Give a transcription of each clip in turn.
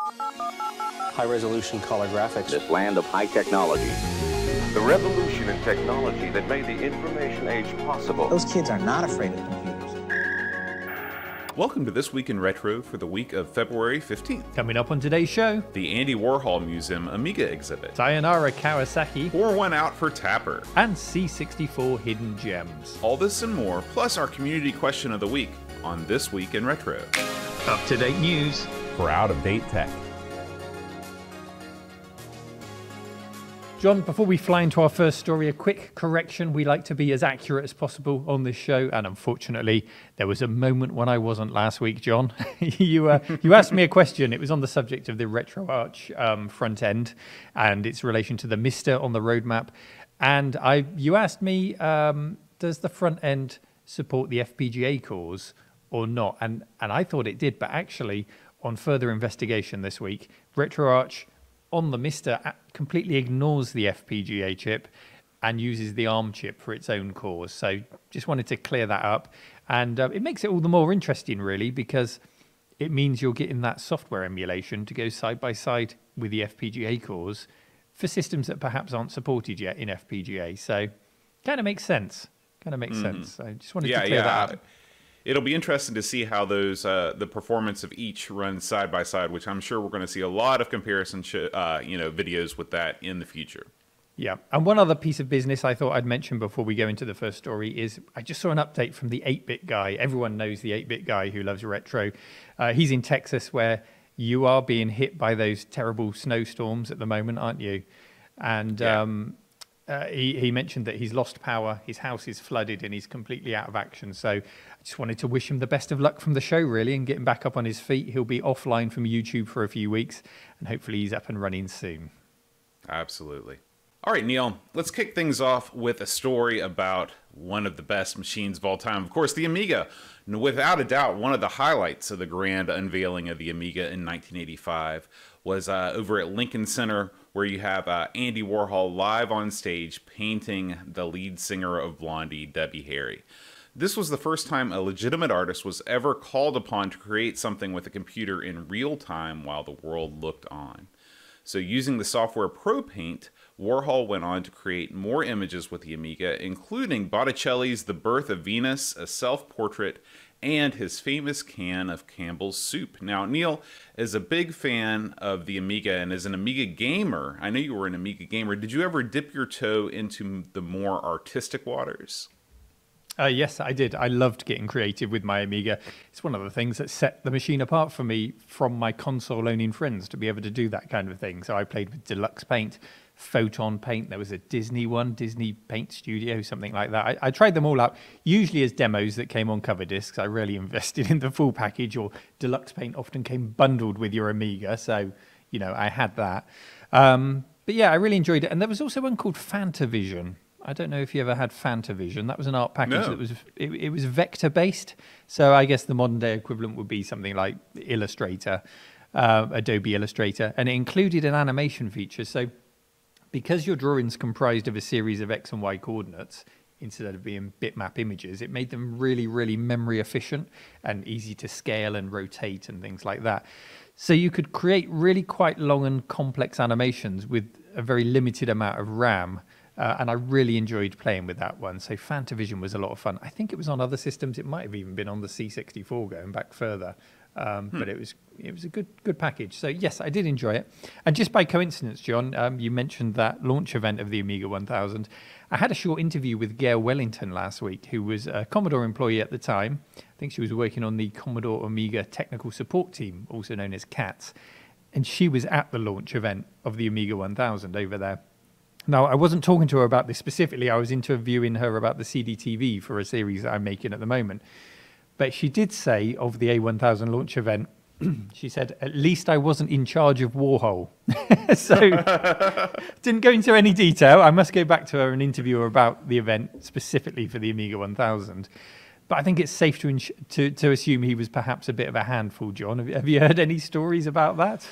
High-resolution color graphics. This land of high technology. The revolution in technology that made the information age possible. Those kids are not afraid of computers. Welcome to This Week in Retro for the week of February 15th. Coming up on today's show, The Andy Warhol Museum Amiga exhibit. Sayonara Kawasaki. Pour one out for Tapper. And C64 Hidden Gems. All this and more, plus our community question of the week on This Week in Retro. Up-to-date news for out-of-date tech. John, before we fly into our first story, a quick correction. We like to be as accurate as possible on this show, and unfortunately, there was a moment when I wasn't last week, John. You asked me a question. It was on the subject of the RetroArch front end and its relation to the Mister on the roadmap. And you asked me, does the front end support the FPGA cores or not? And I thought it did, but actually, on further investigation this week, RetroArch on the Mister completely ignores the FPGA chip and uses the ARM chip for its own cores. So just wanted to clear that up. And it makes it all the more interesting, really, because it means you're getting that software emulation to go side by side with the FPGA cores for systems that perhaps aren't supported yet in FPGA. So kind of makes sense. Sense. So just wanted to clear that up. It'll be interesting to see how those the performance of each runs side by side, which I'm sure we're going to see a lot of comparison videos with that in the future. Yeah, and one other piece of business I thought I'd mention before we go into the first story is I just saw an update from the 8-Bit Guy. Everyone knows the 8-Bit Guy who loves retro. He's in Texas, where you are being hit by those terrible snowstorms at the moment, aren't you? And he mentioned that he's lost power, his house is flooded, and he's completely out of action. So I just wanted to wish him the best of luck from the show, really, and get him back up on his feet. He'll be offline from YouTube for a few weeks, and hopefully he's up and running soon. Absolutely. All right, Neil, let's kick things off with a story about one of the best machines of all time. Of course, the Amiga. Without a doubt, one of the highlights of the grand unveiling of the Amiga in 1985 was over at Lincoln Center, where you have Andy Warhol live on stage painting the lead singer of Blondie, Debbie Harry. This was the first time a legitimate artist was ever called upon to create something with a computer in real time while the world looked on. So using the software ProPaint, Warhol went on to create more images with the Amiga, including Botticelli's The Birth of Venus, a self-portrait, and his famous can of Campbell's soup. Now, Neil is a big fan of the Amiga and is an Amiga gamer. I know you were an Amiga gamer. Did you ever dip your toe into the more artistic waters? Yes, I did. I loved getting creative with my Amiga. It's one of the things that set the machine apart for me from my console-owning friends, to be able to do that kind of thing. So I played with Deluxe Paint, Photon Paint. There was a Disney one, Disney Paint Studio, something like that. I tried them all out, usually as demos that came on cover discs. I rarely invested in the full package, or Deluxe Paint often came bundled with your Amiga. So, I had that. But yeah, I really enjoyed it. And there was also one called Fantavision. I don't know if you ever had Fantavision. That was an art package that was it was vector based. So I guess the modern day equivalent would be something like Illustrator, Adobe Illustrator, and it included an animation feature. So because your drawings comprised of a series of X and Y coordinates instead of being bitmap images, it made them really, really memory efficient and easy to scale and rotate and things like that. So you could create really quite long and complex animations with a very limited amount of RAM. And I really enjoyed playing with that one. So Fantavision was a lot of fun. I think it was on other systems. It might have even been on the C64 going back further. But it was a good package. So yes, I did enjoy it. And just by coincidence, John, you mentioned that launch event of the Amiga 1000. I had a short interview with Gail Wellington last week, who was a Commodore employee at the time. I think she was working on the Commodore Amiga technical support team, also known as CATS. And she was at the launch event of the Amiga 1000 over there. Now, I wasn't talking to her about this specifically. I was interviewing her about the CDTV for a series that I'm making at the moment. But she did say of the A1000 launch event, she said, at least I wasn't in charge of Warhol. So didn't go into any detail. I must go back to her and interview her about the event specifically for the Amiga 1000. But I think it's safe to assume he was perhaps a bit of a handful, John. Have you heard any stories about that?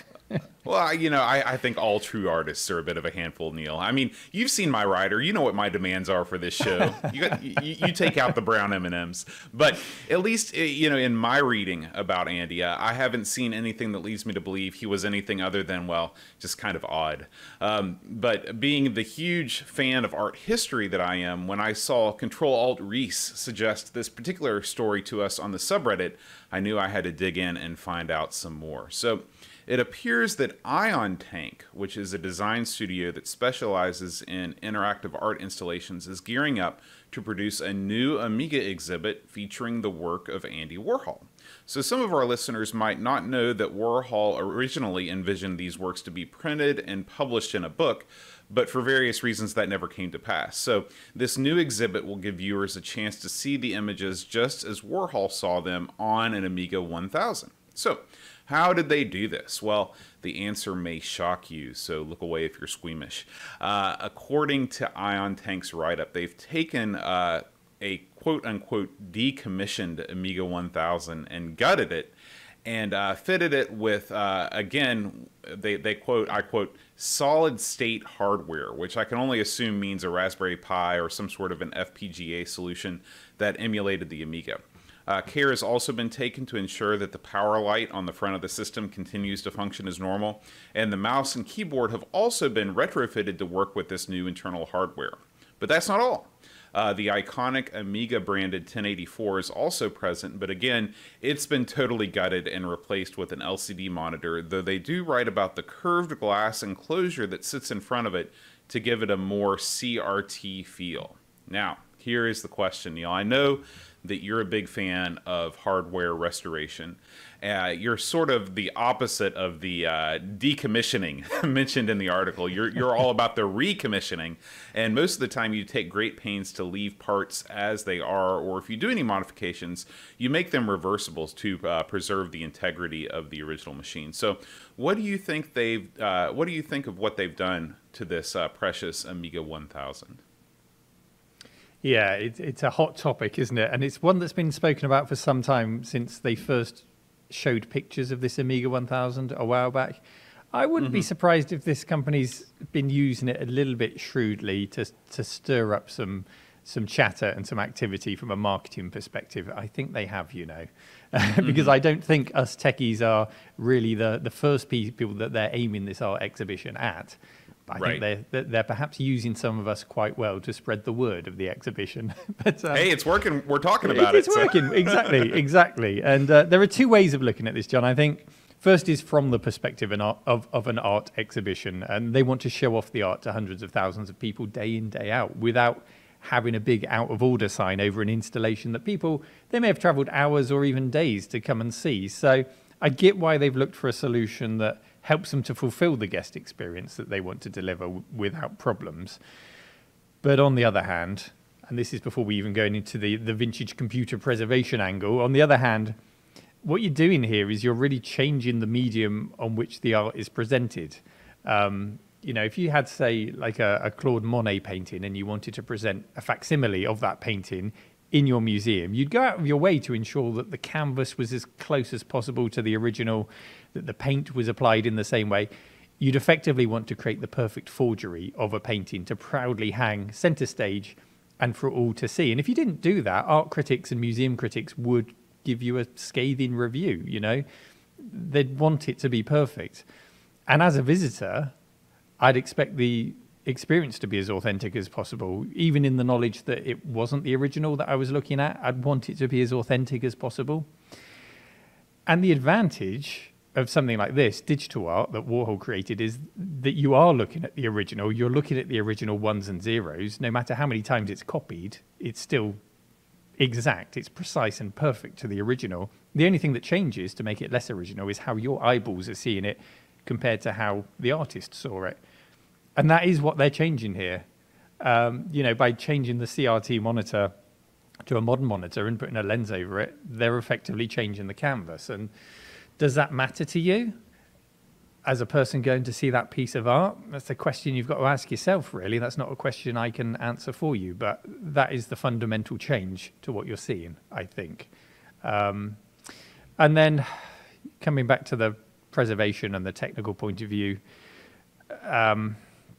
Well, I think all true artists are a bit of a handful, Neil. I mean, you've seen my rider. You know what my demands are for this show. You take out the brown M&Ms. But at least, in my reading about Andy, I haven't seen anything that leads me to believe he was anything other than, well, just kind of odd. But being the huge fan of art history that I am, when I saw Control-Alt-Reese suggest this particular story to us on the subreddit, I knew I had to dig in and find out some more. So it appears that Ion Tank, which is a design studio that specializes in interactive art installations, is gearing up to produce a new Amiga exhibit featuring the work of Andy Warhol. So some of our listeners might not know that Warhol originally envisioned these works to be printed and published in a book, but for various reasons that never came to pass. So this new exhibit will give viewers a chance to see the images just as Warhol saw them on an Amiga 1000. So how did they do this? Well, the answer may shock you, so look away if you're squeamish. According to Ion Tank's write-up, they've taken a quote-unquote decommissioned Amiga 1000 and gutted it and fitted it with, again, they quote, I quote, solid-state hardware, which I can only assume means a Raspberry Pi or some sort of an FPGA solution that emulated the Amiga. Care has also been taken to ensure that the power light on the front of the system continues to function as normal, and the mouse and keyboard have also been retrofitted to work with this new internal hardware. But that's not all. The iconic Amiga-branded 1084 is also present, but again, it's been totally gutted and replaced with an LCD monitor, though they do write about the curved glass enclosure that sits in front of it to give it a more CRT feel. Now, here is the question, Neil. I know that you're a big fan of hardware restoration. You're sort of the opposite of the decommissioning mentioned in the article. You're all about the recommissioning, and most of the time you take great pains to leave parts as they are, or if you do any modifications, you make them reversibles to preserve the integrity of the original machine. So, what do you think of what they've done to this precious Amiga 1000? Yeah, it's a hot topic, isn't it? And it's one that's been spoken about for some time since they first showed pictures of this Amiga 1000 a while back. I wouldn't be surprised if this company's been using it a little bit shrewdly to stir up some chatter and some activity from a marketing perspective. I think they have, because I don't think us techies are really the first people that they're aiming this art exhibition at. I think they're perhaps using some of us quite well to spread the word of the exhibition. But hey, it's working. We're talking about it. It's working, exactly. And there are two ways of looking at this, John. I think first is from the perspective of an art exhibition, and they want to show off the art to hundreds of thousands of people day in, day out, without having a big out of order sign over an installation that they may have traveled hours or even days to come and see. So I get why they've looked for a solution that helps them to fulfill the guest experience that they want to deliver without problems. But on the other hand, and this is before we even go into the vintage computer preservation angle, on the other hand, what you're doing here is you're really changing the medium on which the art is presented. If you had, say, like a Claude Monet painting and you wanted to present a facsimile of that painting in your museum, you'd go out of your way to ensure that the canvas was as close as possible to the original, that the paint was applied in the same way. You'd effectively want to create the perfect forgery of a painting to proudly hang center stage and for all to see. And if you didn't do that, art critics and museum critics would give you a scathing review, They'd want it to be perfect. And as a visitor, I'd expect the experience to be as authentic as possible, even in the knowledge that it wasn't the original that I was looking at. I'd want it to be as authentic as possible. And the advantage of something like this, digital art that Warhol created, is that you are looking at the original. You're looking at the original ones and zeros. No matter how many times it's copied, it's still exact. It's precise and perfect to the original. The only thing that changes to make it less original is how your eyeballs are seeing it compared to how the artist saw it. And that is what they're changing here. By changing the CRT monitor to a modern monitor and putting a lens over it, they're effectively changing the canvas. And does that matter to you as a person going to see that piece of art? That's a question you've got to ask yourself, really. That's not a question I can answer for you, but that is the fundamental change to what you're seeing, I think. And then coming back to the preservation and the technical point of view,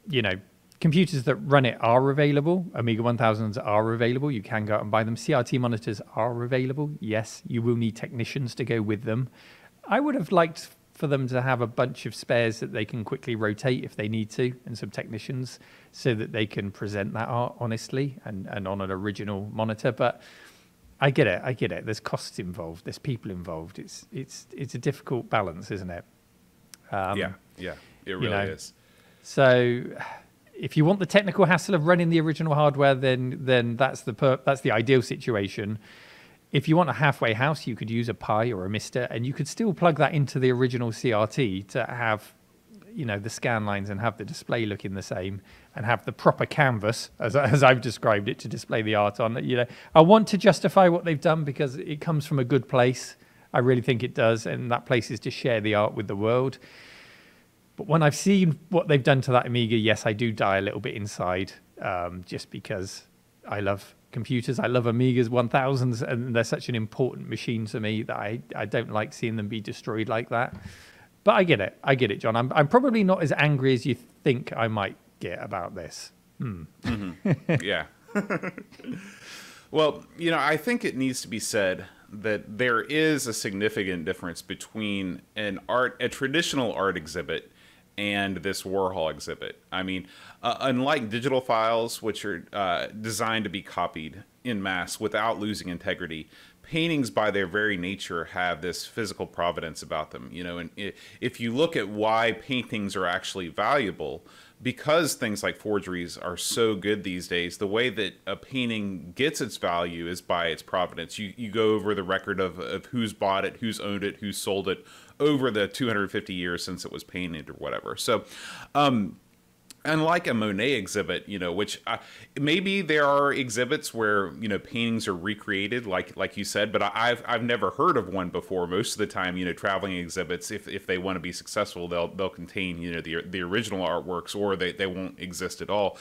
you know, computers that run it are available. Amiga 1000s are available. You can go out and buy them. CRT monitors are available. Yes, you will need technicians to go with them. I would have liked for them to have a bunch of spares that they can quickly rotate if they need to, and some technicians so that they can present that art honestly and on an original monitor. But I get it. There's costs involved. There's people involved. It's a difficult balance, isn't it? Yeah, it really is. So if you want the technical hassle of running the original hardware, then that's the ideal situation. If you want a halfway house, you could use a Pi or a Mister, and you could still plug that into the original CRT to have, you know, the scan lines and have the display looking the same and have the proper canvas, as I've described it, to display the art on. You know, I want to justify what they've done because it comes from a good place. I really think it does, and that place is to share the art with the world. But when I've seen what they've done to that Amiga, yes, I do die a little bit inside, just because I love computers. I love Amigas 1000s, and they're such an important machine to me that I don't like seeing them be destroyed like that. But I get it, John. I'm probably not as angry as you think I might get about this. Yeah. Well, you know, I think it needs to be said that there is a significant difference between a traditional art exhibit and this Warhol exhibit. I mean, unlike digital files, which are designed to be copied en masse without losing integrity, paintings by their very nature have this physical provenance about them. You know, and if you look at why paintings are actually valuable, because things like forgeries are so good these days, the way that a painting gets its value is by its provenance. You go over the record of who's bought it, who's owned it, who's sold it over the 250 years since it was painted or whatever. So, unlike a Monet exhibit, you know, which maybe there are exhibits where, you know, paintings are recreated, like you said, but I've never heard of one before. Most of the time, you know, traveling exhibits, if they want to be successful, they'll contain, you know, the original artworks, or they won't exist at all.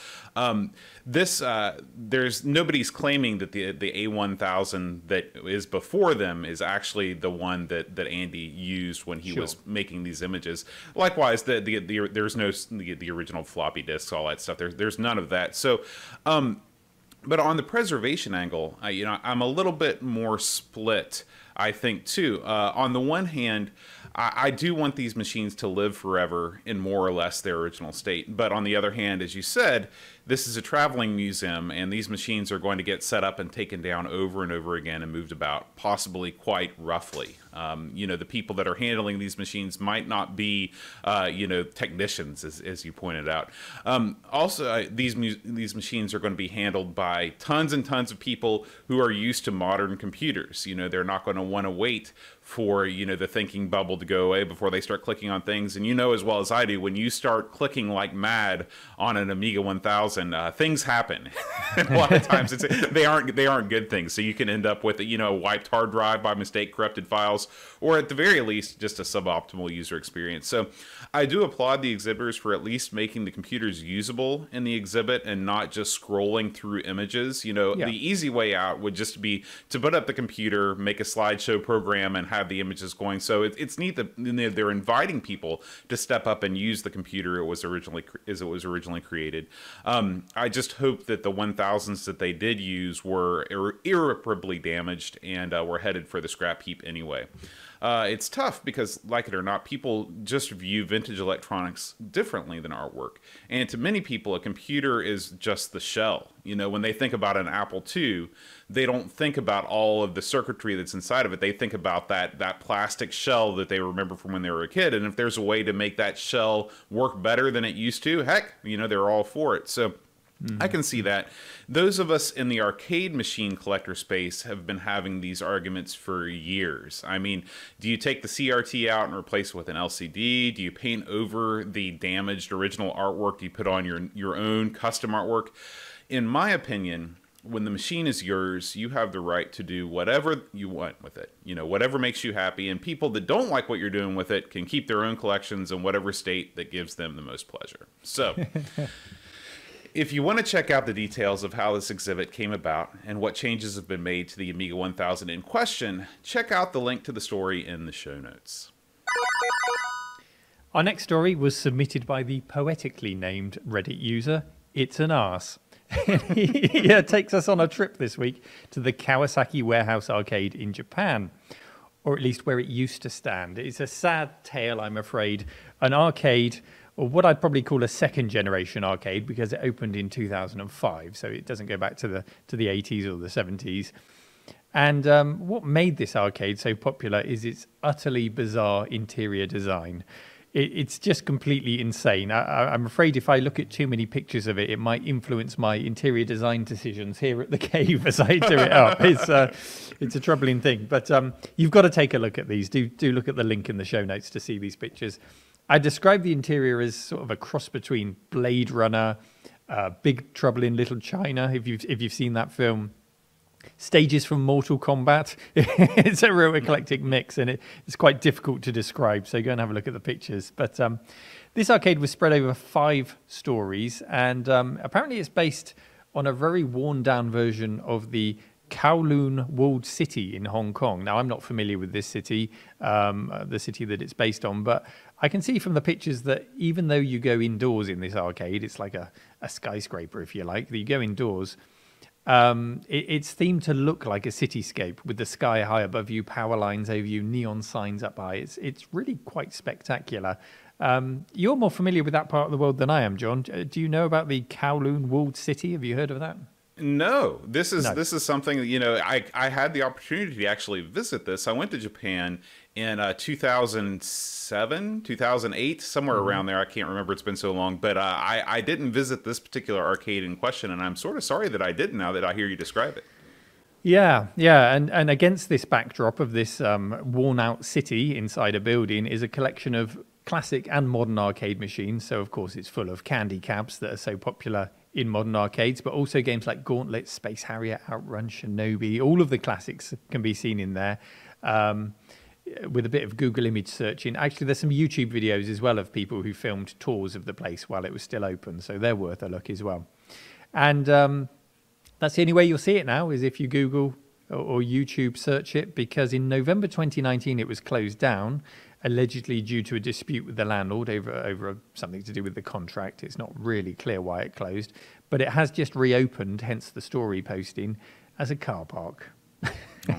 There's nobody's claiming that the A1000 that is before them is actually the one that Andy used when he was making these images. Likewise, there's no the original floppy disks, all that stuff. There's none of that. So, but on the preservation angle, you know, I'm a little bit more split, I think, too. On the one hand, I do want these machines to live forever in more or less their original state. But on the other hand, as you said, this is a traveling museum, and these machines are going to get set up and taken down over and over again and moved about, possibly quite roughly. You know, the people that are handling these machines might not be, you know, technicians, as you pointed out. Also, these machines are going to be handled by tons and tons of people who are used to modern computers. You know, they're not going to want to wait for, you know, the thinking bubble to go away before they start clicking on things. And you know as well as I do, when you start clicking like mad on an Amiga 1000, things happen. A lot of times they aren't good things. So you can end up with, you know, a wiped hard drive by mistake, corrupted files, or at the very least, just a suboptimal user experience. So I do applaud the exhibitors for at least making the computers usable in the exhibit and not just scrolling through images. You know, the easy way out would just be to put up the computer, make a slideshow program, and have the images going. So it's neat that they're inviting people to step up and use the computer as it was originally created. I just hope that the 1000s that they did use were irreparably damaged and were headed for the scrap heap anyway. It's tough because, like it or not, people just view vintage electronics differently than artwork. And to many people, a computer is just the shell. You know, when they think about an Apple II, they don't think about all of the circuitry that's inside of it. They think about that plastic shell that they remember from when they were a kid. And if there's a way to make that shell work better than it used to, heck, you know, they're all for it. So I can see that. Those of us in the arcade machine collector space have been having these arguments for years. I mean, do you take the CRT out and replace it with an LCD? Do you paint over the damaged original artwork? Do you put on your own custom artwork? In my opinion, when the machine is yours, you have the right to do whatever you want with it. You know, whatever makes you happy. And people that don't like what you're doing with it can keep their own collections in whatever state that gives them the most pleasure. So if you want to check out the details of how this exhibit came about and what changes have been made to the Amiga 1000 in question, check out the link to the story in the show notes. Our next story was submitted by the poetically named Reddit user, It's an Arse. He takes us on a trip this week to the Kawasaki Warehouse Arcade in Japan, or at least where it used to stand. It's a sad tale, I'm afraid. An arcade, or what I'd probably call a second generation arcade, because it opened in 2005, so it doesn't go back to the 80s or the 70s. And what made this arcade so popular is its utterly bizarre interior design. It's just completely insane. I'm afraid if I look at too many pictures of it, it might influence my interior design decisions here at the cave as I do it up. It's a troubling thing. But you've got to take a look at these. Do look at the link in the show notes to see these pictures. I describe the interior as sort of a cross between Blade Runner, Big Trouble in Little China, if you've seen that film, stages from Mortal Kombat. It's a real eclectic mix, and it's quite difficult to describe, so go and have a look at the pictures. But this arcade was spread over 5 stories, and apparently it's based on a very worn-down version of the Kowloon Walled City in Hong Kong. Now, I'm not familiar with this city, the city that it's based on, but I can see from the pictures that even though you go indoors in this arcade, it's like a skyscraper, if you like, that you go indoors, it's themed to look like a cityscape with the sky high above you, power lines over you, neon signs up high. It's really quite spectacular. You're more familiar with that part of the world than I am, John. Do you know about the Kowloon Walled City? Have you heard of that? No, this is something that, I had the opportunity to actually visit this. I went to Japan in 2007, 2008, somewhere around there. I can't remember. It's been so long. But I didn't visit this particular arcade in question, and I'm sort of sorry that I didn't now that I hear you describe it. Yeah. And against this backdrop of this worn-out city inside a building is a collection of classic and modern arcade machines. So, of course, it's full of candy cabs that are so popular in modern arcades, but also games like Gauntlet, Space Harrier, Outrun, Shinobi. All of the classics can be seen in there. With a bit of Google image searching. Actually, there's some YouTube videos as well of people who filmed tours of the place while it was still open, so they're worth a look as well. And that's the only way you'll see it now, is if you Google or YouTube search it, because in November 2019 it was closed down, allegedly due to a dispute with the landlord over something to do with the contract. It's not really clear why it closed, but it has just reopened, hence the story posting, as a car park.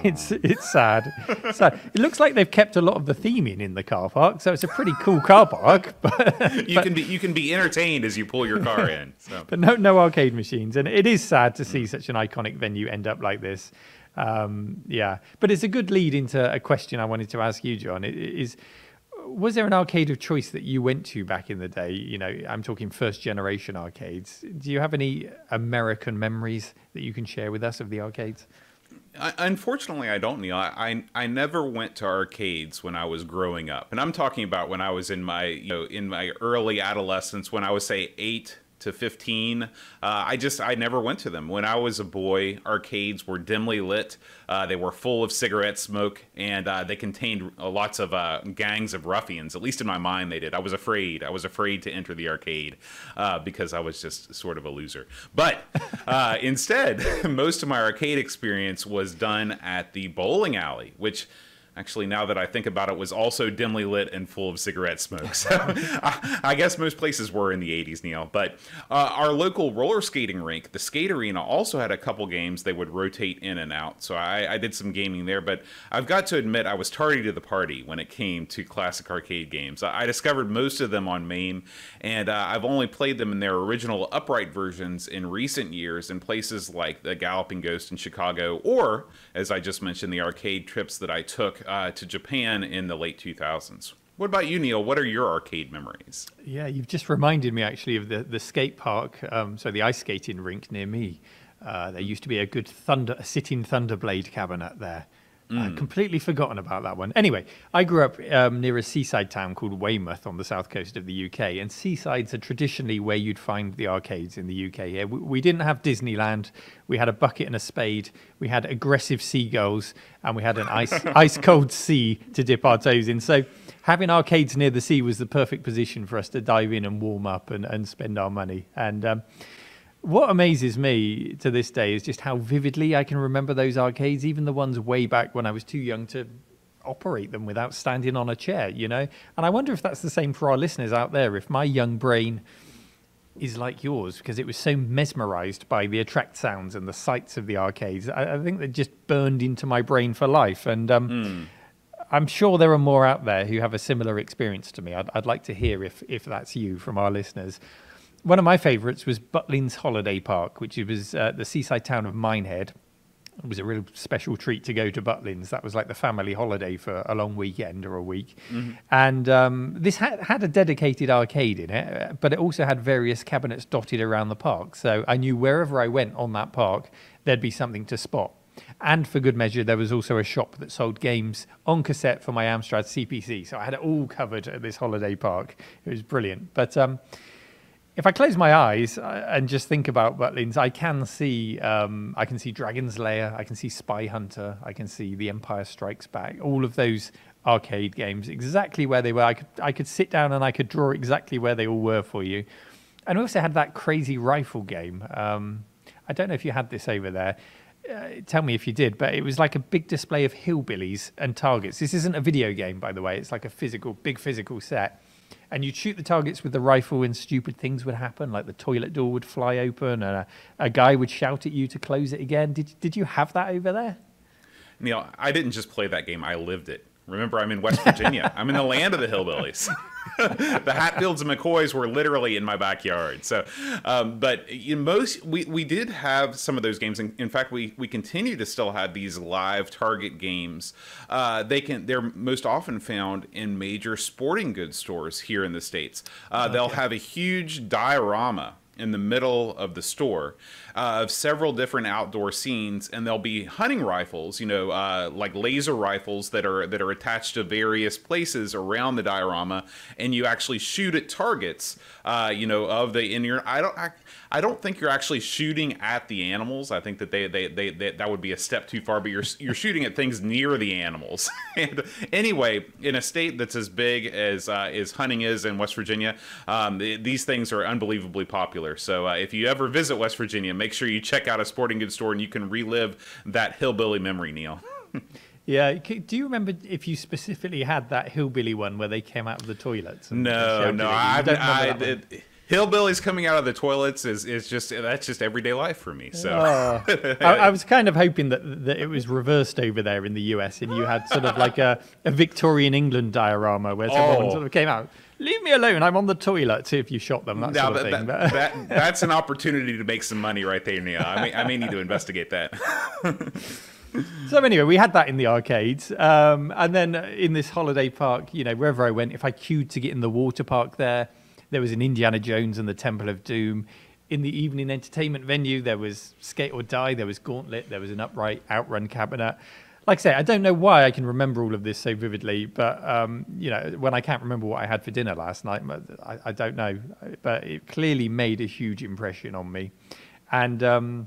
It's sad. It looks like they've kept a lot of the theming in the car park, so it's a pretty cool car park. But you can be entertained as you pull your car in. So. But no arcade machines, and it is sad to see such an iconic venue end up like this. But it's a good lead into a question I wanted to ask you, John. Was there an arcade of choice that you went to back in the day? I'm talking first generation arcades. Do you have any American memories that you can share with us of the arcades? Unfortunately, I don't, Neil. I never went to arcades when I was growing up, and I'm talking about when I was in my early adolescence, when I was, say, 8 to 15. I never went to them. When I was a boy, arcades were dimly lit. They were full of cigarette smoke, and they contained lots of gangs of ruffians. At least in my mind, they did. I was afraid. I was afraid to enter the arcade because I was just sort of a loser. But instead, most of my arcade experience was done at the bowling alley, which, actually, now that I think about it, was also dimly lit and full of cigarette smoke. So I guess most places were in the 80s, Neil. But our local roller skating rink, the Skate Arena, also had a couple games they would rotate in and out. So I did some gaming there. But I've got to admit, I was tardy to the party when it came to classic arcade games. I discovered most of them on MAME, and I've only played them in their original upright versions in recent years in places like the Galloping Ghost in Chicago, or, as I just mentioned, the arcade trips that I took to Japan in the late 2000s. What about you, Neil? What are your arcade memories? Yeah, you've just reminded me actually of the skate park, so the ice skating rink near me. There used to be a good sitting Thunderblade cabinet there. Completely forgotten about that one. Anyway, I grew up near a seaside town called Weymouth on the south coast of the UK, and seasides are traditionally where you'd find the arcades in the UK. Here, we didn't have Disneyland. We had a bucket and a spade. We had aggressive seagulls, and we had an ice cold sea to dip our toes in. So having arcades near the sea was the perfect position for us to dive in and warm up and spend our money. And what amazes me to this day is just how vividly I can remember those arcades, even the ones way back when I was too young to operate them without standing on a chair, you know? And I wonder if that's the same for our listeners out there. If my young brain is like yours, because it was so mesmerized by the attract sounds and the sights of the arcades, I think they just burned into my brain for life. And I'm sure there are more out there who have a similar experience to me. I'd like to hear if that's you from our listeners. One of my favorites was Butlins Holiday Park, which was the seaside town of Minehead. It was a real special treat to go to Butlins. That was like the family holiday for a long weekend or a week. And this had a dedicated arcade in it, but it also had various cabinets dotted around the park. So I knew wherever I went on that park, there'd be something to spot. And for good measure, there was also a shop that sold games on cassette for my Amstrad CPC. So I had it all covered at this holiday park. It was brilliant. But if I close my eyes and just think about Butlins, I can see Dragon's Lair, I can see Spy Hunter, I can see The Empire Strikes Back, all of those arcade games, exactly where they were. I could sit down and I could draw exactly where they all were for you. And we also had that crazy rifle game. I don't know if you had this over there. Tell me if you did, but it was like a big display of hillbillies and targets. This isn't a video game, by the way. It's like a big physical set. And you'd shoot the targets with the rifle and stupid things would happen, like the toilet door would fly open and a guy would shout at you to close it again. Did you have that over there? Neil, I didn't just play that game, I lived it. Remember, I'm in West Virginia. I'm in the land of the hillbillies. The Hatfields and McCoys were literally in my backyard. So, but we did have some of those games. In fact, we continue to still have these live target games. They're most often found in major sporting goods stores here in the States. They'll have a huge diorama in the middle of the store of several different outdoor scenes, and there'll be hunting rifles, like laser rifles that are attached to various places around the diorama, and you actually shoot at targets, I don't think you're actually shooting at the animals. I think that that would be a step too far, but you're shooting at things near the animals. And anyway, in a state that's as big as hunting is in West Virginia, these things are unbelievably popular. So if you ever visit West Virginia, make sure you check out a sporting goods store and you can relive that hillbilly memory, Neil. Yeah. Do you remember if you specifically had that hillbilly one where they came out of the toilets? No. Hillbillies coming out of the toilets that's just everyday life for me. So I was kind of hoping that it was reversed over there in the US, and you had sort of like a Victorian England diorama where someone sort of came out. Leave me alone, I'm on the toilet. See if you shot them, that sort of thing. That's an opportunity to make some money right there, Neil. I may need to investigate that. So anyway, we had that in the arcades. And then in this holiday park, wherever I went, if I queued to get in the water park there was an Indiana Jones and the Temple of Doom. In the evening entertainment venue, there was Skate or Die, there was Gauntlet, there was an upright outrun cabinet. Like I say, I don't know why I can remember all of this so vividly, but when I can't remember what I had for dinner last night, I don't know. But it clearly made a huge impression on me. And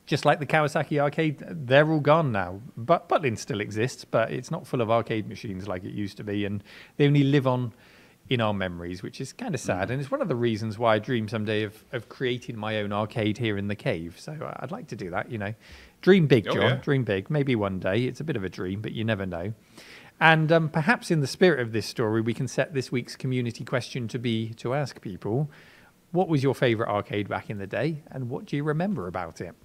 just like the Kawasaki arcade, they're all gone now. But Butlins still exists, but it's not full of arcade machines like it used to be, and they only live on in our memories, which is kind of sad. And it's one of the reasons why I dream someday of creating my own arcade here in the cave. So I'd like to do that, Dream big, John. Yeah. Dream big. Maybe one day. It's a bit of a dream, but you never know. And perhaps in the spirit of this story, we can set this week's community question to ask people, what was your favorite arcade back in the day, and what do you remember about it?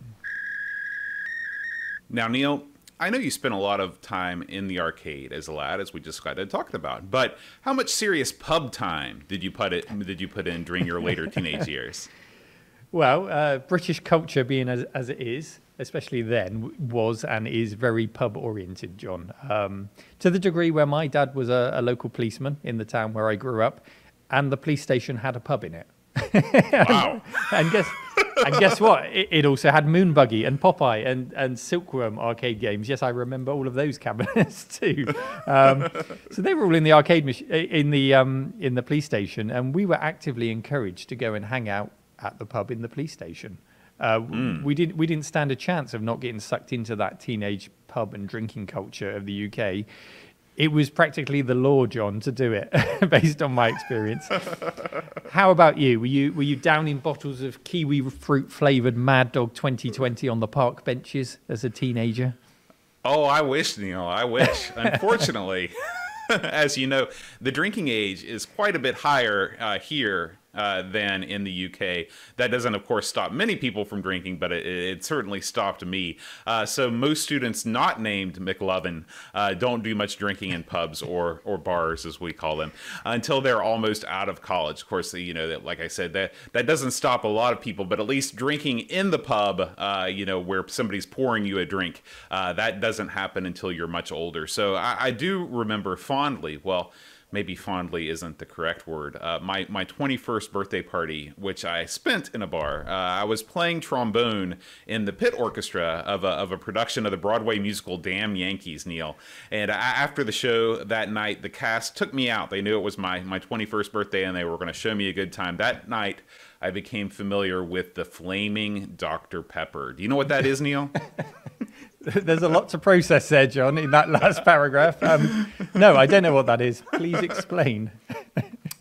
Now, Neil, I know you spent a lot of time in the arcade as a lad, as we just got to talk about. But how much serious pub time did you put in during your later teenage years? Well, British culture being as it is, especially then, was and is very pub-oriented, John. To the degree where my dad was a local policeman in the town where I grew up, and the police station had a pub in it. Wow. And guess what? It also had Moon Buggy and Popeye and Silkworm arcade games. Yes, I remember all of those cabinets too. So they were all in the arcade in the police station, and we were actively encouraged to go and hang out at the pub in the police station. We didn't stand a chance of not getting sucked into that teenage pub and drinking culture of the UK. It was practically the law, John, to do it, based on my experience. How about you? Were you downing bottles of kiwi fruit flavoured Mad Dog 2020 on the park benches as a teenager? Oh, I wish, Neil. I wish. Unfortunately, as you know, the drinking age is quite a bit higher here than in the UK. That doesn't, of course, stop many people from drinking, but it certainly stopped me. So most students not named McLovin don't do much drinking in pubs or bars, as we call them, until they're almost out of college. Of course, you know, like I said, that doesn't stop a lot of people, but at least drinking in the pub, you know, where somebody's pouring you a drink, that doesn't happen until you're much older. So I do remember fondly, well, maybe fondly isn't the correct word, my 21st birthday party, which I spent in a bar. I was playing trombone in the pit orchestra of a production of the Broadway musical Damn Yankees, Neil. And after the show that night, the cast took me out. They knew it was my 21st birthday and they were going to show me a good time. That night, I became familiar with the Flaming Dr. Pepper. Do you know what that is, Neil? There's a lot to process there, John, in that last paragraph. No, I don't know what that is. Please explain.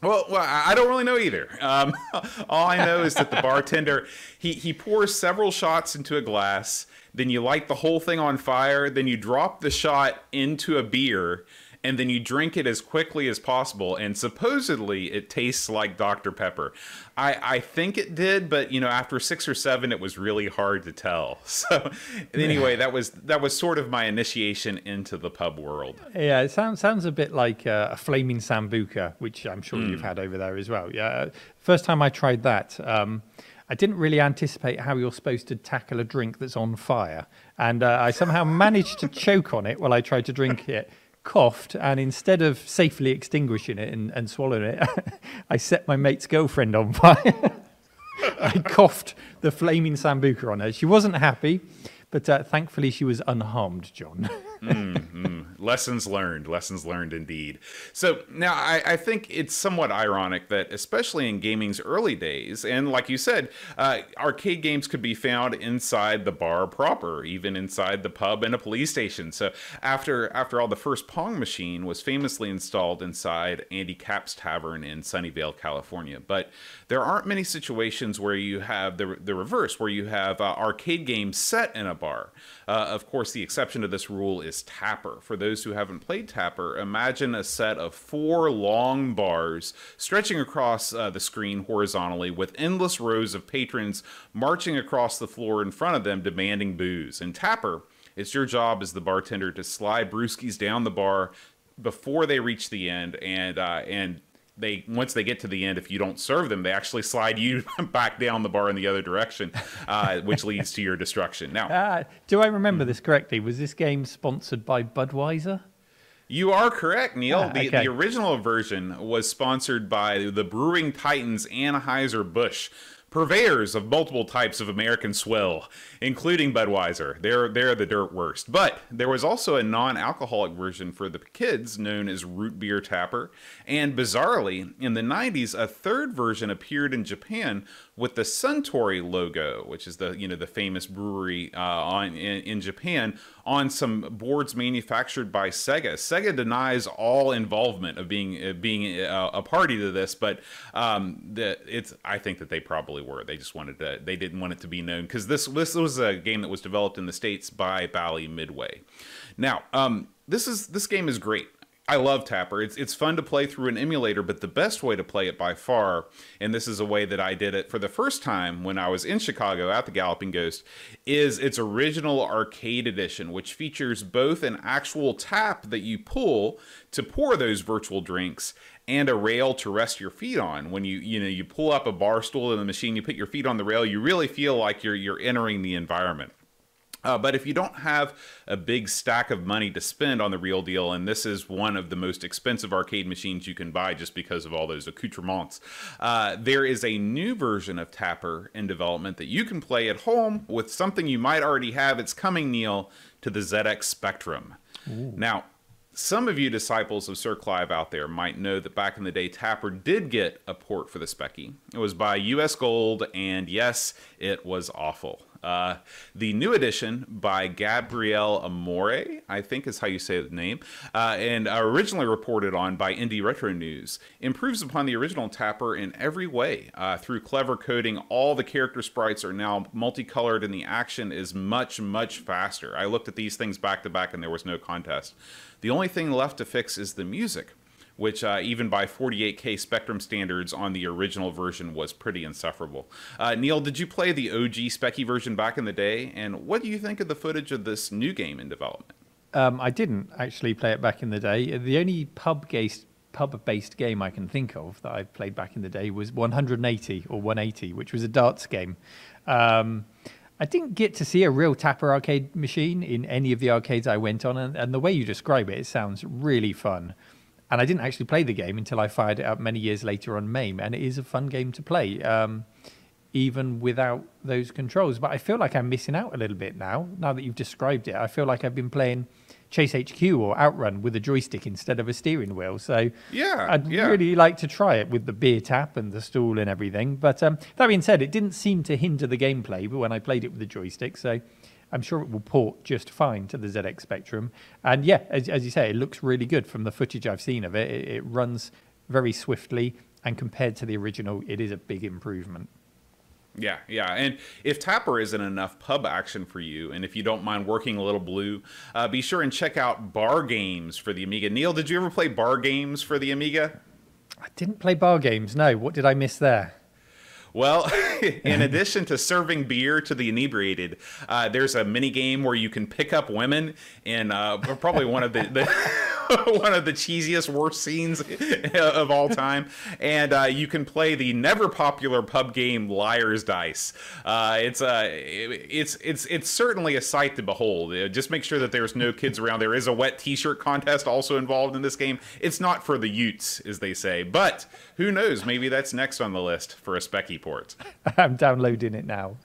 Well, I don't really know either. All I know is that the bartender, he pours several shots into a glass, then you light the whole thing on fire, then you drop the shot into a beer, and then you drink it as quickly as possible, and supposedly it tastes like Dr. Pepper. I think it did, but you know, after 6 or 7, it was really hard to tell. So anyway, that was sort of my initiation into the pub world. Yeah, it sounds a bit like a flaming sambuca, which I'm sure you've had over there as well. Yeah, first time I tried that, I didn't really anticipate how you're supposed to tackle a drink that's on fire, and I somehow managed to choke on it while I tried to drink it. Coughed, and instead of safely extinguishing it and swallowing it, I set my mate's girlfriend on fire. I coughed the flaming sambuca on her. She wasn't happy, but thankfully she was unharmed, John. Lessons learned indeed. So now I think it's somewhat ironic that especially in gaming's early days, and like you said, arcade games could be found inside the bar proper, even inside the pub and a police station. So after all, the first Pong machine was famously installed inside Andy Capp's Tavern in Sunnyvale, California. But there aren't many situations where you have the reverse, where you have arcade games set in a bar. Of course, the exception to this rule is Tapper. For those who haven't played Tapper, imagine a set of 4 long bars stretching across the screen horizontally with endless rows of patrons marching across the floor in front of them demanding booze. In Tapper, it's your job as the bartender to slide brewskis down the bar before they reach the end, and once they get to the end, if you don't serve them, they actually slide you back down the bar in the other direction, which leads to your destruction. Now, do I remember this correctly? Was this game sponsored by Budweiser? You are correct, Neil. Okay. The original version was sponsored by the brewing titans Anheuser-Busch, purveyors of multiple types of American swill, including Budweiser. They're the dirt worst. But there was also a non-alcoholic version for the kids known as Root Beer Tapper. And bizarrely, in the 90s, a third version appeared in Japan with the Suntory logo, which is the famous brewery in Japan, on some boards manufactured by Sega. Sega denies all involvement of being a party to this, but I think that they probably were. They just they didn't want it to be known, because this was a game that was developed in the States by Bally Midway. Now, this game is great. I love Tapper. It's fun to play through an emulator, but the best way to play it by far, and this is a way that I did it for the first time when I was in Chicago at the Galloping Ghost, is its original arcade edition, which features both an actual tap that you pull to pour those virtual drinks and a rail to rest your feet on. When you pull up a bar stool in the machine, you put your feet on the rail, you really feel like you're entering the environment. But if you don't have a big stack of money to spend on the real deal, and this is one of the most expensive arcade machines you can buy just because of all those accoutrements, there is a new version of Tapper in development that you can play at home with something you might already have. It's coming, Neil, to the ZX Spectrum. Ooh. Now, some of you disciples of Sir Clive out there might know that back in the day, Tapper did get a port for the Speccy. It was by US Gold, and yes, it was awful. The new edition by Gabriele Amore, I think is how you say the name, and originally reported on by Indie Retro News, improves upon the original Tapper in every way. Through clever coding, all the character sprites are now multicolored and the action is much, much faster. I looked at these things back to back and there was no contest. The only thing left to fix is the music, which even by 48K Spectrum standards on the original version was pretty insufferable. Neil, did you play the OG Specky version back in the day? And what do you think of the footage of this new game in development? I didn't actually play it back in the day. The only pub-based game I can think of that I played back in the day was 180 or 180, which was a darts game. I didn't get to see a real Tapper arcade machine in any of the arcades I went on, and the way you describe it, it sounds really fun. And I didn't actually play the game until I fired it up many years later on MAME, and it is a fun game to play, even without those controls. But I feel like I'm missing out a little bit now that you've described it. I feel like I've been playing Chase HQ or Outrun with a joystick instead of a steering wheel. So I'd really like to try it with the beer tap and the stool and everything. But that being said, it didn't seem to hinder the gameplay when I played it with the joystick. So I'm sure it will port just fine to the ZX Spectrum. And yeah, as you say, it looks really good from the footage I've seen of it. It runs very swiftly, and compared to the original, it is a big improvement. Yeah. And if Tapper isn't enough pub action for you, and if you don't mind working a little blue, be sure and check out Bar Games for the Amiga. Neil, did you ever play Bar Games for the Amiga? I didn't play Bar Games, no. What did I miss there? Well, in addition to serving beer to the inebriated, there's a mini game where you can pick up women in probably one of the one of the cheesiest, worst scenes of all time, and you can play the never popular pub game Liar's Dice. It's certainly a sight to behold. Just make sure that there's no kids around. There is a wet T-shirt contest also involved in this game. It's not for the Utes, as they say, but who knows? Maybe that's next on the list for a Specky port. I'm downloading it now.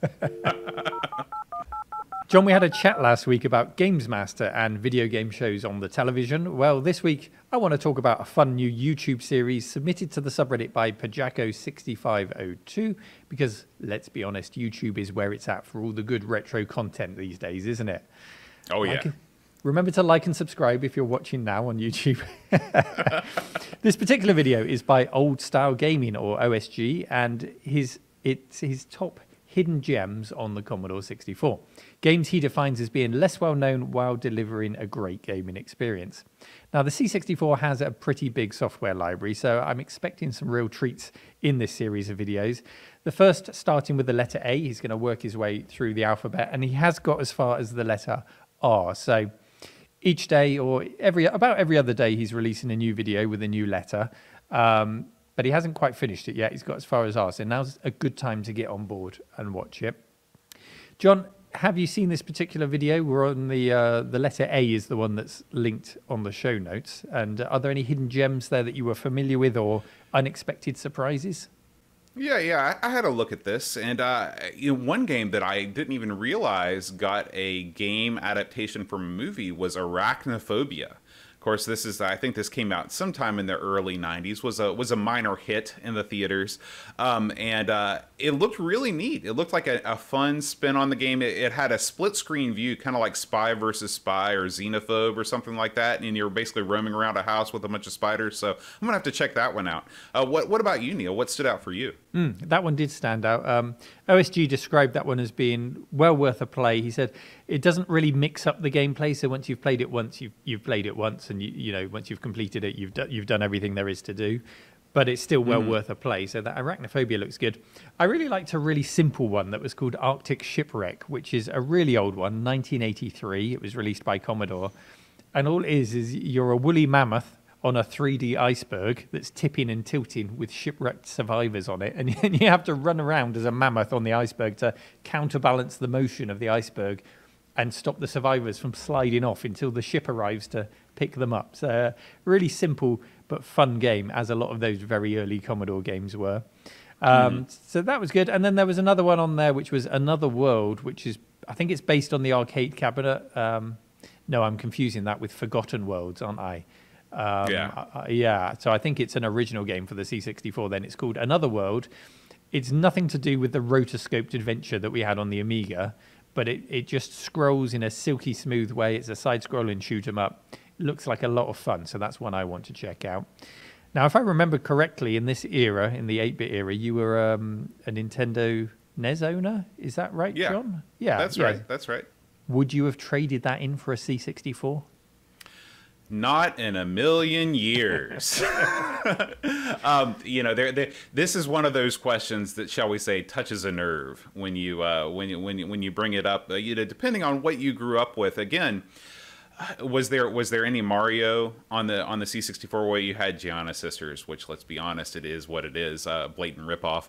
John, we had a chat last week about Games Master and video game shows on the television. Well, this week, I want to talk about a fun new YouTube series submitted to the subreddit by Pajako6502, because, let's be honest, YouTube is where it's at for all the good retro content these days, isn't it? Oh, yeah. Remember to like and subscribe if you're watching now on YouTube. This particular video is by Old Style Gaming, or OSG, and it's his top hidden gems on the Commodore 64. Games he defines as being less well known while delivering a great gaming experience. Now, the C64 has a pretty big software library, so I'm expecting some real treats in this series of videos. The first, starting with the letter A, he's going to work his way through the alphabet, and he has got as far as the letter R. So each day, or about every other day, he's releasing a new video with a new letter. But he hasn't quite finished it yet. He's got as far as R, so now's a good time to get on board and watch it. John, have you seen this particular video? We're on the letter A is the one that's linked on the show notes. And are there any hidden gems there that you were familiar with or unexpected surprises? Yeah, I had a look at this, and one game that I didn't even realize got a game adaptation from a movie was Arachnophobia. Of course, I think this came out sometime in the early 90s, was a minor hit in the theaters, and it looked really neat. It looked like a fun spin on the game. It had a split-screen view, kind of like Spy versus Spy or Xenophobe or something like that, and you're basically roaming around a house with a bunch of spiders, so I'm going to have to check that one out. What about you, Neil? What stood out for you? That one did stand out. OSG described that one as being well worth a play. He said it doesn't really mix up the gameplay, so once you've played it once, you've played it once, and you know once you've completed it, you've done everything there is to do. But it's still well worth a play. So that Arachnophobia looks good. I really liked a really simple one that was called Arctic Shipwreck, which is a really old one, 1983. It was released by Commodore, and all it is you're a woolly mammoth on a 3D iceberg that's tipping and tilting with shipwrecked survivors on it. And you have to run around as a mammoth on the iceberg to counterbalance the motion of the iceberg and stop the survivors from sliding off until the ship arrives to pick them up. So a really simple but fun game, as a lot of those very early Commodore games were. So that was good. And then there was another one on there, which was Another World, which is, I think it's based on the arcade cabinet. No, I'm confusing that with Forgotten Worlds, aren't I? Yeah, so I think it's an original game for the C64 then. It's called Another World, It's nothing to do with the rotoscoped adventure that we had on the Amiga, but it just scrolls in a silky smooth way. It's a side-scrolling shoot 'em up. It looks like a lot of fun, so that's one I want to check out. Now, if I remember correctly, in this era, in the 8-bit era, you were a Nintendo NES owner. Is that right, Yeah. John? Yeah, That's right. That's right. Would you have traded that in for a C64? Not in a million years. This is one of those questions that, shall we say, touches a nerve when you bring it up. Depending on what you grew up with. Again, was there any Mario on the C64? Where you had Gianna Sisters, which, let's be honest, it is what it is, blatant ripoff.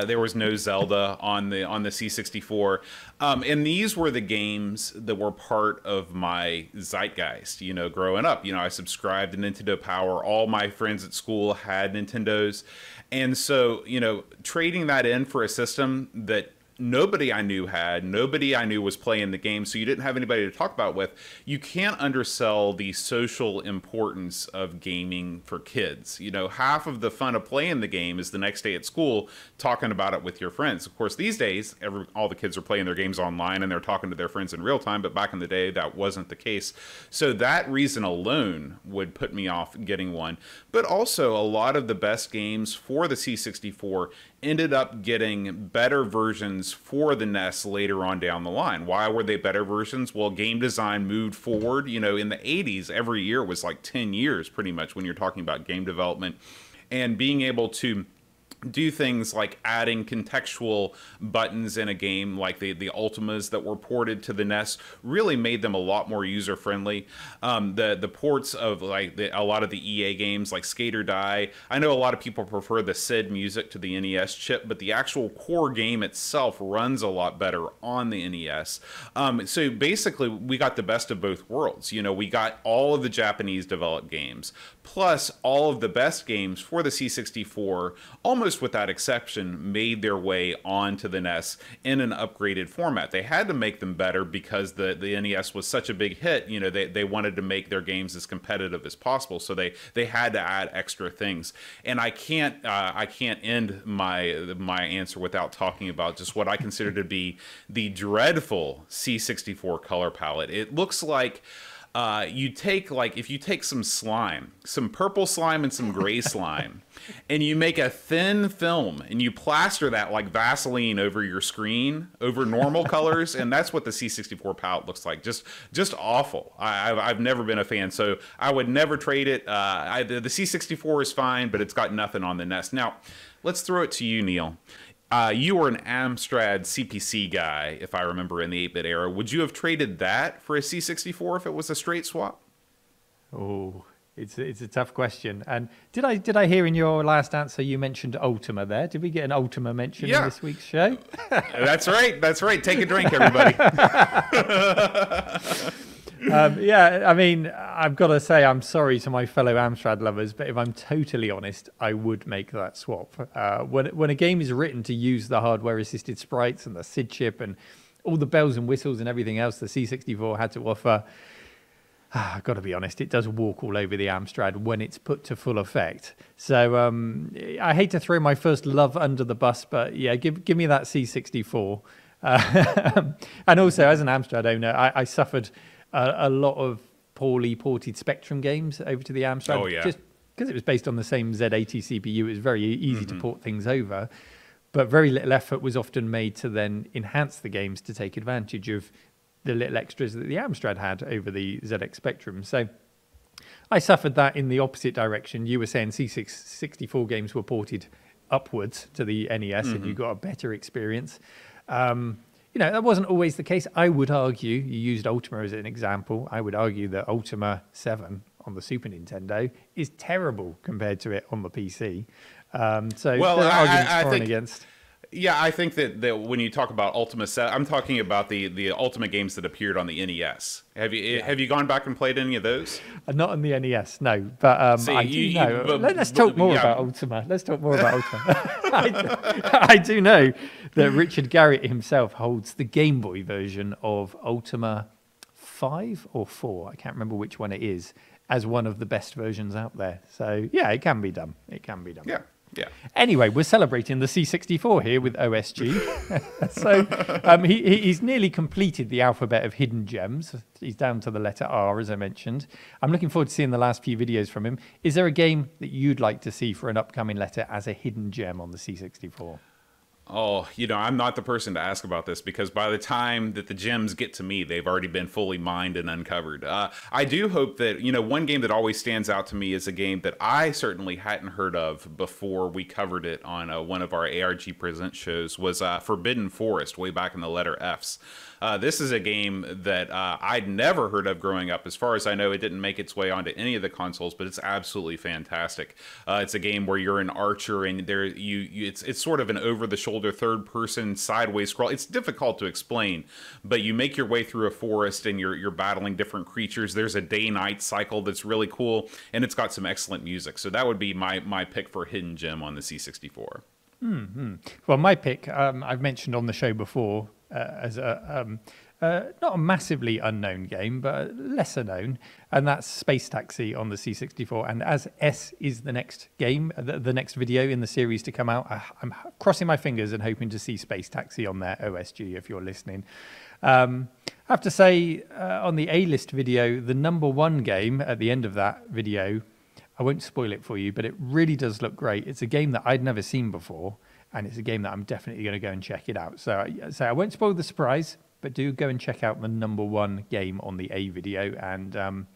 There was no Zelda on the C64, and these were the games that were part of my zeitgeist. Growing up, I subscribed to Nintendo Power. All my friends at school had Nintendos, and so trading that in for a system that nobody I knew had, nobody I knew was playing the game, so you didn't have anybody to talk about with. You can't undersell the social importance of gaming for kids. Half of the fun of playing the game is the next day at school talking about it with your friends. Of course, these days, all the kids are playing their games online and they're talking to their friends in real time, but back in the day, that wasn't the case. So that reason alone would put me off getting one. But also, a lot of the best games for the C64 ended up getting better versions for the NES later on down the line. Why were they better versions? Well, game design moved forward. In the 80s, every year was like 10 years pretty much when you're talking about game development, and being able to do things like adding contextual buttons in a game like the Ultimas that were ported to the NES really made them a lot more user-friendly. The ports of a lot of the EA games like Skate or Die, I know a lot of people prefer the SID music to the NES chip, but the actual core game itself runs a lot better on the NES. So basically, we got the best of both worlds. We got all of the Japanese developed games, plus all of the best games for the C64, almost without exception, made their way onto the NES in an upgraded format. They had to make them better because the NES was such a big hit. They wanted to make their games as competitive as possible, so they had to add extra things. And I can't end my answer without talking about just what I consider to be the dreadful C64 color palette. It looks like if you take some purple slime and some gray slime, and you make a thin film and you plaster that like Vaseline over your screen, over normal colors, and that's what the C64 palette looks like. Just awful. I've never been a fan, so I would never trade it. The C64 is fine, but it's got nothing on the NES. Now, let's throw it to you, Neil. You were an Amstrad CPC guy, if I remember, in the 8-bit era. Would you have traded that for a C64 if it was a straight swap? Oh, it's a tough question. And did I hear in your last answer you mentioned Ultima there? Did we get an Ultima mention in this week's show? That's right. That's right. Take a drink, everybody. I mean, I've got to say I'm sorry to my fellow Amstrad lovers, but if I'm totally honest, I would make that swap. When a game is written to use the hardware-assisted sprites and the SID chip and all the bells and whistles and everything else the C64 had to offer, I've got to be honest, it does walk all over the Amstrad when it's put to full effect. So I hate to throw my first love under the bus, but yeah, give me that C64. And also, as an Amstrad owner, I suffered a lot of poorly ported Spectrum games over to the Amstrad. Oh, yeah. Just because it was based on the same Z80 CPU, it was very easy to port things over. But very little effort was often made to then enhance the games to take advantage of the little extras that the Amstrad had over the ZX Spectrum. So I suffered that in the opposite direction. You were saying C64 games were ported upwards to the NES and you got a better experience. That wasn't always the case. I would argue, you used Ultima as an example, I would argue that Ultima 7 on the Super Nintendo is terrible compared to it on the PC. So well, there are arguments I for think, and against. Yeah, I think that when you talk about Ultima 7, I'm talking about the Ultima games that appeared on the NES. Have you gone back and played any of those? Not on the NES, no. But I do know. Let's talk more about Ultima. Let's talk more about Ultima. I do know that Richard Garriott himself holds the Game Boy version of Ultima 5 or 4. I can't remember which one it is, as one of the best versions out there. So yeah, it can be done. It can be done. Yeah. Yeah. Anyway, we're celebrating the C64 here with OSG. So he's nearly completed the alphabet of hidden gems. He's down to the letter R, as I mentioned. I'm looking forward to seeing the last few videos from him. Is there a game that you'd like to see for an upcoming letter as a hidden gem on the C64? Oh, I'm not the person to ask about this because by the time that the gems get to me, they've already been fully mined and uncovered. I do hope that, one game that always stands out to me is a game that I certainly hadn't heard of before we covered it on one of our ARG Present shows was Forbidden Forest, way back in the letter Fs. This is a game that I'd never heard of growing up. As far as I know, it didn't make its way onto any of the consoles, but it's absolutely fantastic. It's a game where you're an archer, and it's sort of an over-the-shoulder third-person sideways scroll. It's difficult to explain, but you make your way through a forest, and you're battling different creatures. There's a day-night cycle that's really cool, and it's got some excellent music. So that would be my pick for Hidden Gem on the C64. Mm-hmm. Well, my pick, I've mentioned on the show before, as not a massively unknown game, but lesser known, and that's Space Taxi on the C64. And as S is the next game, the next video in the series to come out, I'm crossing my fingers and hoping to see Space Taxi on there, OSG, if you're listening. I have to say, on the A-list video, the #1 game at the end of that video, I won't spoil it for you, but it really does look great. It's a game that I'd never seen before, and it's a game that I'm definitely going to go and check it out. So I won't spoil the surprise, but do go and check out the #1 game on the A video, and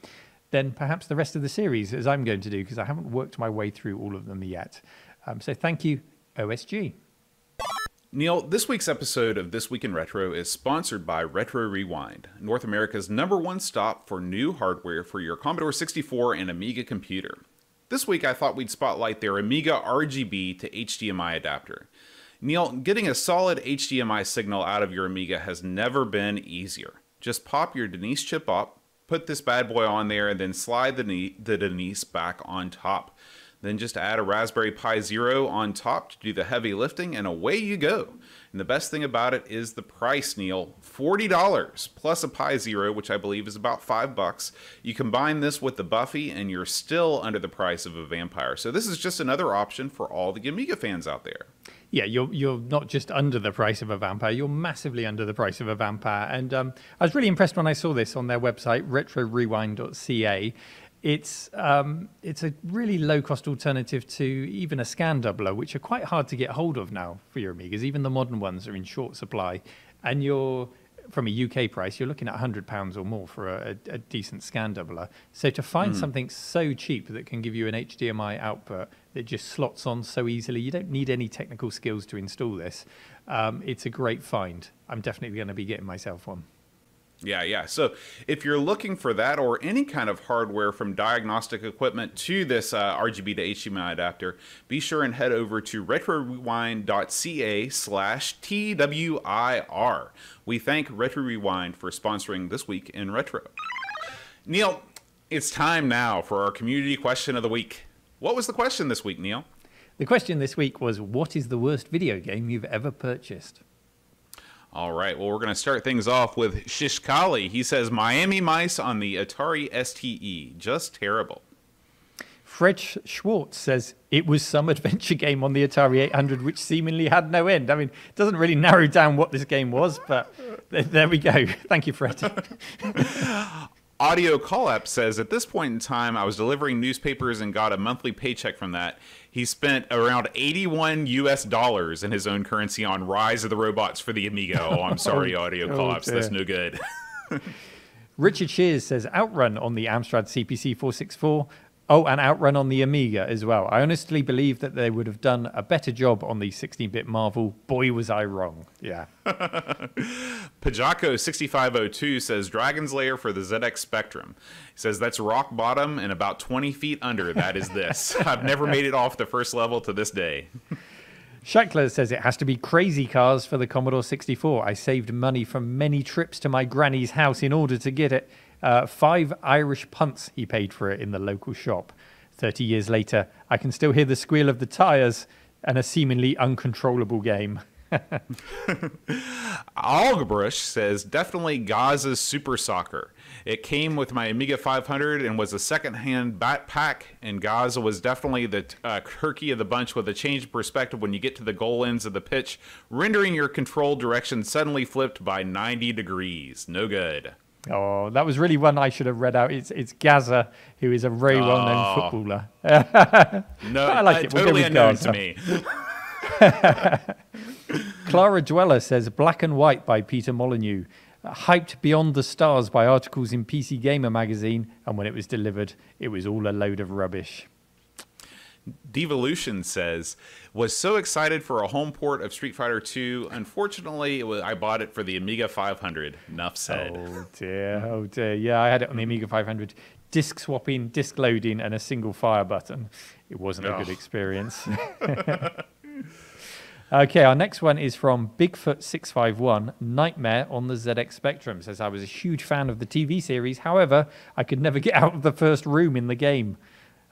then perhaps the rest of the series, as I'm going to do, because I haven't worked my way through all of them yet. So thank you, OSG. Neil, this week's episode of This Week in Retro is sponsored by Retro Rewind, North America's #1 stop for new hardware for your Commodore 64 and Amiga computer. This week I thought we'd spotlight their Amiga RGB to HDMI adapter. Neil, getting a solid HDMI signal out of your Amiga has never been easier. Just pop your Denise chip up, put this bad boy on there, and then slide the Denise back on top. Then just add a Raspberry Pi Zero on top to do the heavy lifting, and away you go. And the best thing about it is the price, Neil. $40 plus a Pi Zero, which I believe is about $5. You combine this with the Buffy, and you're still under the price of a Vampire. So this is just another option for all the Amiga fans out there. Yeah, you're not just under the price of a Vampire, you're massively under the price of a Vampire. And I was really impressed when I saw this on their website, retrorewind.ca. It's a really low-cost alternative to even a scan doubler, which are quite hard to get hold of now for your Amigas. Even the modern ones are in short supply. And from a UK price, you're looking at £100 or more for a decent scan doubler. So to find something so cheap that can give you an HDMI output that just slots on so easily, you don't need any technical skills to install this. It's a great find. I'm definitely going to be getting myself one. Yeah. So if you're looking for that or any kind of hardware from diagnostic equipment to this RGB to HDMI adapter, be sure and head over to retrorewind.ca/TWIR. We thank Retro Rewind for sponsoring This Week in Retro. Neil, it's time now for our community question of the week. What was the question this week, Neil? The question this week was, what is the worst video game you've ever purchased? All right, well, we're going to start things off with Shishkali. He says, Miami Mice on the Atari STE. Just terrible. Fred Schwartz says, it was some adventure game on the Atari 800 which seemingly had no end. I mean, it doesn't really narrow down what this game was, but there we go. Thank you, Fred. Audio Call-Up says, at this point in time, I was delivering newspapers and got a monthly paycheck from that. He spent around $81 US in his own currency on Rise of the Robots for the Amiga. Oh, I'm sorry, Audio Call-Ups. That's no good. Richard Shears says, Outrun on the Amstrad CPC 464. Oh, and Outrun on the Amiga as well. I honestly believe that they would have done a better job on the 16-bit Marvel. Boy, was I wrong. Yeah. Pajako6502 says, Dragon's Lair for the ZX Spectrum. He says, that's rock bottom and about 20 feet under. That is this. I've never made it off the first level to this day. Shackler says, it has to be Crazy Cars for the Commodore 64. I saved money from many trips to my granny's house in order to get it. 5 Irish punts he paid for it in the local shop. 30 years later, I can still hear the squeal of the tyres and a seemingly uncontrollable game. Algebrush says, definitely Gaza's Super Soccer. It came with my Amiga 500 and was a second-hand backpack, and Gaza was definitely the turkey of the bunch with a change of perspective when you get to the goal ends of the pitch, rendering your control direction suddenly flipped by 90 degrees. No good. Oh, that was really one I should have read out. It's Gaza, who is a very well-known footballer. No, I like it. We'll totally go with unknown Gaza. to me. Clara Dweller says Black and White by Peter Molyneux. Hyped beyond the stars by articles in PC Gamer magazine, and when it was delivered, it was all a load of rubbish. Devolution says, was so excited for a home port of Street Fighter 2. Unfortunately, I bought it for the Amiga 500. Enough said. Oh dear. Yeah, I had it on the Amiga 500. Disc swapping, disc loading, and a single fire button. It wasn't a good experience. Okay, our next one is from Bigfoot651, Nightmare on the ZX Spectrum. Says, I was a huge fan of the TV series. However, I could never get out of the first room in the game.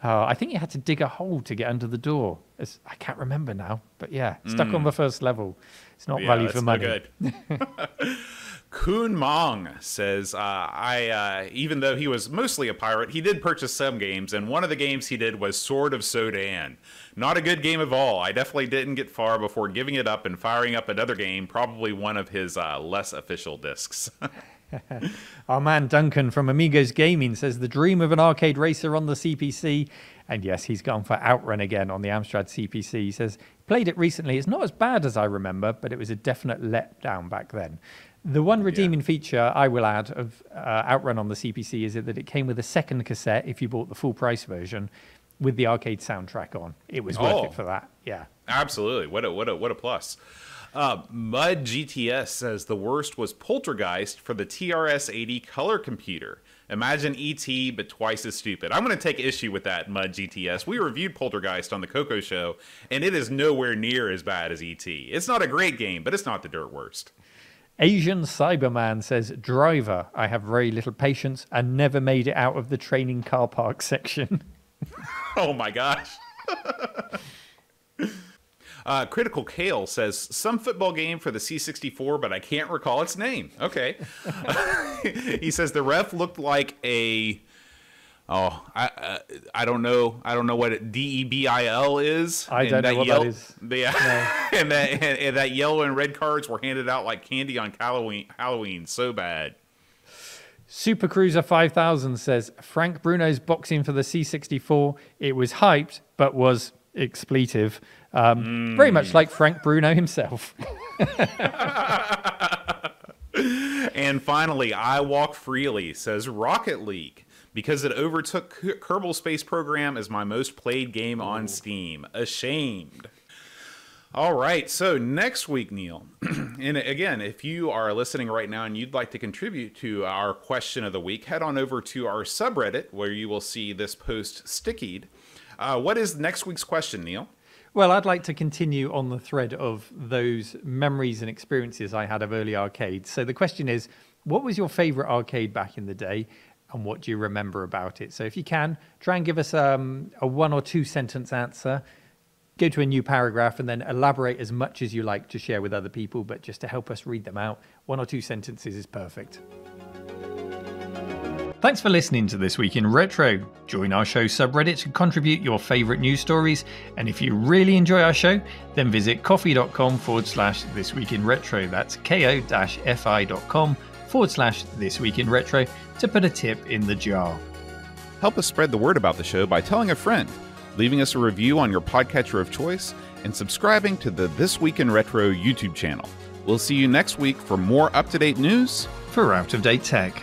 I think you had to dig a hole to get under the door. I can't remember now. But yeah, stuck on the first level. It's not value for money. No good. Kun Mong says, even though he was mostly a pirate, he did purchase some games, and one of the games he did was Sword of Sodan. Not a good game at all. I definitely didn't get far before giving it up and firing up another game, probably one of his less official discs. Our man Duncan from Amigos Gaming says, the dream of an arcade racer on the CPC. And yes, he's gone for Outrun again on the Amstrad CPC. He says, played it recently. It's not as bad as I remember, but it was a definite letdown back then. The one redeeming feature I will add of Outrun on the CPC is that it came with a second cassette if you bought the full price version with the arcade soundtrack on. It was worth it for that. Yeah, absolutely. What a plus. Mud GTS says the worst was Poltergeist for the TRS-80 color computer. Imagine E.T., but twice as stupid. I'm going to take issue with that, Mud GTS. We reviewed Poltergeist on the Coco Show, and it is nowhere near as bad as E.T. It's not a great game, but it's not the dirt worst. Asian Cyberman says, Driver, I have very little patience and never made it out of the training car park section. Oh my gosh. Critical Kale says, some football game for the C64, but I can't recall its name. Okay. He says the ref looked like a... I don't know. I don't know what DEBIL is. I don't know what that is. Yeah, no. and that yellow and red cards were handed out like candy on Halloween. So bad. Super Cruiser 5000 says, Frank Bruno's boxing for the C64. It was hyped, but was expletive. Very much like Frank Bruno himself. And finally, I Walk Freely says Rocket League, because it overtook Kerbal Space Program as my most played game on Steam. Ashamed. All right, so next week, Neil, and again, if you are listening right now and you'd like to contribute to our question of the week, head on over to our subreddit where you will see this post stickied. What is next week's question, Neil? Well, I'd like to continue on the thread of those memories and experiences I had of early arcades. So the question is, what was your favorite arcade back in the day? And what do you remember about it? So if you can, try and give us a 1 or 2 sentence answer. Go to a new paragraph and then elaborate as much as you like to share with other people, but just to help us read them out, 1 or 2 sentences is perfect. Thanks for listening to This Week in Retro. Join our show subreddit to contribute your favourite news stories. And if you really enjoy our show, then visit ko-fi.com/This Week in Retro. That's ko-fi.com/This Week in Retro to put a tip in the jar. Help us spread the word about the show by telling a friend, leaving us a review on your podcatcher of choice, and subscribing to the This Week in Retro YouTube channel. We'll see you next week for more up-to-date news for out-of-date tech.